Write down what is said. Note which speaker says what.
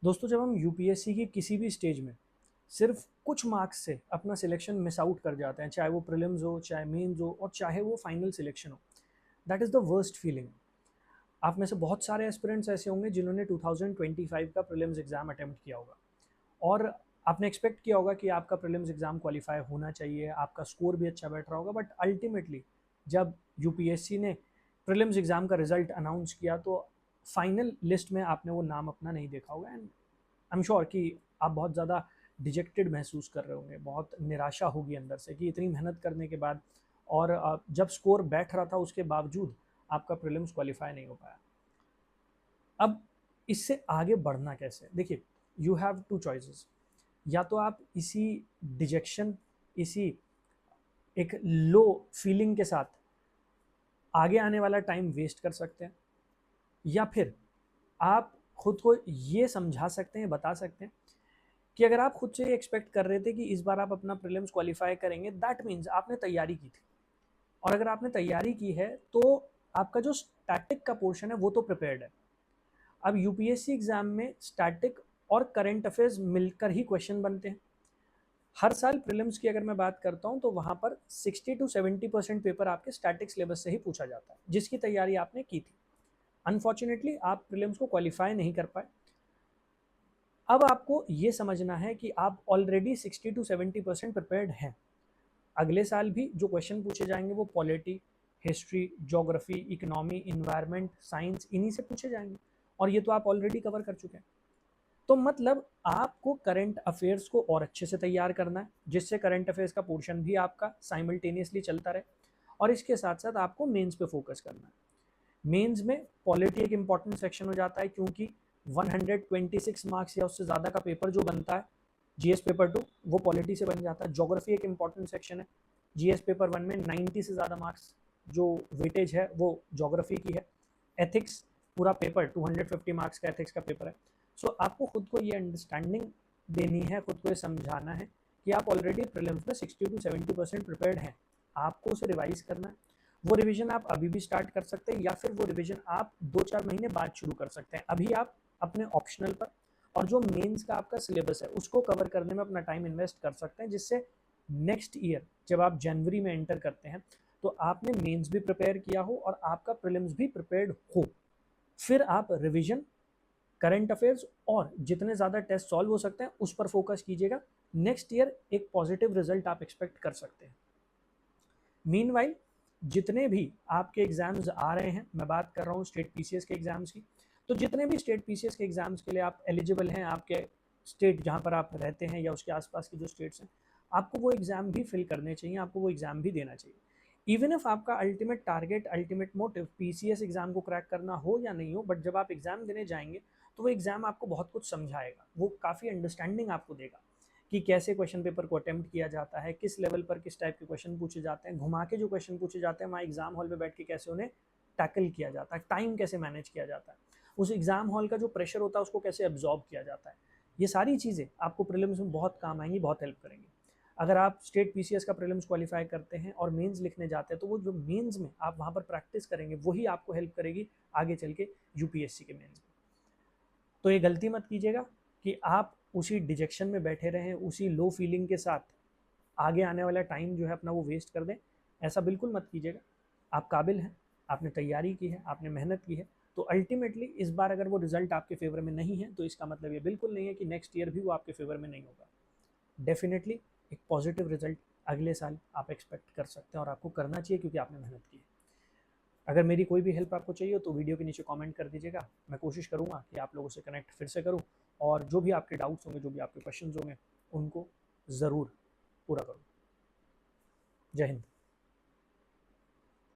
Speaker 1: दोस्तों, जब हम यूपीएससी की किसी भी स्टेज में सिर्फ कुछ मार्क्स से अपना सिलेक्शन मिस आउट कर जाते हैं, चाहे वो प्रीलिम्स हो, चाहे मेंस हो और चाहे वो फाइनल सिलेक्शन हो, that is the worst feeling. आप में से बहुत सारे एस्पिरेंट्स ऐसे होंगे जिन्होंने 2025 का प्रीलिम्स एग्जाम अटेम्प्ट किया होगा और आपने एक्सपेक्ट किया होगा कि आपका प्रीलिम्स एग्जाम क्वालिफाई होना चाहिए, आपका स्कोर भी अच्छा बैठ रहा होगा, बट अल्टीमेटली जब यूपीएससी ने प्रीलिम्स एग्जाम का रिजल्ट अनाउंस किया तो फाइनल लिस्ट में आपने वो नाम अपना नहीं देखा होगा। एंड आई एम श्योर कि आप बहुत ज़्यादा डिजेक्टेड महसूस कर रहे होंगे, बहुत निराशा होगी अंदर से कि इतनी मेहनत करने के बाद और जब स्कोर बैठ रहा था उसके बावजूद आपका प्रीलिम्स क्वालिफाई नहीं हो पाया। अब इससे आगे बढ़ना कैसे? देखिए, यू हैव टू चॉइसेस। या तो आप इसी डिजेक्शन, इसी एक लो फीलिंग के साथ आगे आने वाला टाइम वेस्ट कर सकते हैं, या फिर आप खुद को ये समझा सकते हैं, बता सकते हैं कि अगर आप खुद से एक्सपेक्ट कर रहे थे कि इस बार आप अपना प्रीलिम्स क्वालिफाई करेंगे, दैट मीन्स आपने तैयारी की थी। और अगर आपने तैयारी की है तो आपका जो स्टैटिक का पोर्शन है वो तो प्रिपेयर्ड है। अब यूपीएससी एग्जाम में स्टैटिक और करंट अफेयर्स मिलकर ही क्वेश्चन बनते हैं। हर साल प्रीलिम्स की अगर मैं बात करता हूं तो वहां पर 60 to 70% पेपर आपके स्टैटिक सिलेबस से ही पूछा जाता है, जिसकी तैयारी आपने की थी। अनफॉर्चुनेटली आप प्रीलिम्स को क्वालिफाई नहीं कर पाए। अब आपको ये समझना है कि आप ऑलरेडी 60 to 70% प्रिपेयर्ड हैं। अगले साल भी जो क्वेश्चन पूछे जाएंगे वो polity, history, geography, economy, environment, science, इन्हीं से पूछे जाएंगे और ये तो आप ऑलरेडी कवर कर चुके हैं। तो मतलब आपको करंट अफेयर्स को और अच्छे से तैयार करना है, जिससे करंट अफेयर्स का पोर्शन भी आपका साइमल्टेनियसली चलता रहे। और इसके साथ साथ आपको मेंस पे फोकस करना है। मेंस में पॉलिटी एक इंपॉर्टेंट सेक्शन हो जाता है, क्योंकि 126 मार्क्स या उससे ज़्यादा का पेपर जो बनता है जीएस पेपर 2 वो पॉलिटी से बन जाता है। ज्योग्राफी एक इंपॉर्टेंट सेक्शन है, जीएस पेपर 1 में 90 से ज़्यादा मार्क्स जो वेटेज है वो ज्योग्राफी की है। एथिक्स पूरा पेपर 250 मार्क्स का एथिक्स का पेपर है। सो आपको खुद को ये अंडरस्टैंडिंग देनी है, खुद को ये समझाना है कि आप ऑलरेडी प्रीलिम्स में 60 to 70% प्रिपेयर्ड हैं। आपको उसे रिवाइज करना है। वो रिवीजन आप अभी भी स्टार्ट कर सकते हैं या फिर वो रिवीजन आप 2-4 महीने बाद शुरू कर सकते हैं। अभी आप अपने ऑप्शनल पर और जो मेंस का आपका सिलेबस है उसको कवर करने में अपना टाइम इन्वेस्ट कर सकते हैं, जिससे नेक्स्ट ईयर जब आप जनवरी में एंटर करते हैं तो आपने मेंस भी प्रिपेयर किया हो और आपका प्रीलिम्स भी प्रिपेयर्ड हो। फिर आप रिवीजन, करंट अफेयर्स और जितने ज़्यादा टेस्ट सॉल्व हो सकते हैं उस पर फोकस कीजिएगा। नेक्स्ट ईयर एक पॉजिटिव रिजल्ट आप एक्सपेक्ट कर सकते हैं। मीनवाइल जितने भी आपके एग्जाम्स आ रहे हैं, मैं बात कर रहा हूँ स्टेट पीसीएस के एग्जाम्स की, तो जितने भी स्टेट पीसीएस के एग्जाम्स के लिए आप एलिजिबल हैं, आपके स्टेट जहाँ पर आप रहते हैं या उसके आसपास की जो स्टेट्स हैं, आपको वो एग्ज़ाम भी फिल करने चाहिए, आपको वो एग्ज़ाम भी देना चाहिए। इवन इफ आपका ultimate target, ultimate motive PCS exam को क्रैक करना हो या नहीं हो, बट जब आप एग्जाम देने जाएंगे तो वो एग्जाम आपको बहुत कुछ समझाएगा, वो काफ़ी अंडरस्टैंडिंग आपको देगा कि कैसे क्वेश्चन पेपर को अटेम्प्ट किया जाता है, किस लेवल पर किस टाइप के क्वेश्चन पूछे जाते हैं, घुमा के जो क्वेश्चन पूछे जाते हैं वहाँ एग्जाम हॉल में बैठ के कैसे उन्हें टैकल किया जाता है, टाइम कैसे मैनेज किया जाता है, उस एग्जाम हॉल का जो प्रेशर होता है उसको कैसे एब्जॉर्ब किया जाता है। ये सारी चीज़ें आपको प्रीलिम्स में बहुत काम आएंगी, बहुत हेल्प करेंगी। अगर आप स्टेट पीसीएस का प्रीलिम्स क्वालिफाई करते हैं और मेंस लिखने जाते हैं तो वो जो मेंस में आप वहाँ पर प्रैक्टिस करेंगे वही आपको हेल्प करेगी आगे चल के यूपीएससी के मेंस में। तो ये गलती मत कीजिएगा कि आप उसी डिजेक्शन में बैठे रहें, उसी लो फीलिंग के साथ आगे आने वाला टाइम जो है अपना वो वेस्ट कर दें। ऐसा बिल्कुल मत कीजिएगा। आप काबिल हैं, आपने तैयारी की है, आपने मेहनत की है, तो अल्टीमेटली इस बार अगर वो रिजल्ट आपके फेवर में नहीं है तो इसका मतलब ये बिल्कुल नहीं है कि नेक्स्ट ईयर भी वो आपके फेवर में नहीं होगा। डेफिनेटली एक पॉजिटिव रिजल्ट अगले साल आप एक्सपेक्ट कर सकते हैं और आपको करना चाहिए क्योंकि आपने मेहनत की है। अगर मेरी कोई भी हेल्प आपको चाहिए तो वीडियो के नीचे कमेंट कर दीजिएगा। मैं कोशिश करूँगा कि आप लोगों से कनेक्ट फिर से करूँ और जो भी आपके डाउट्स होंगे, जो भी आपके क्वेश्चंस होंगे, उनको ज़रूर पूरा करूँ। जय हिंद।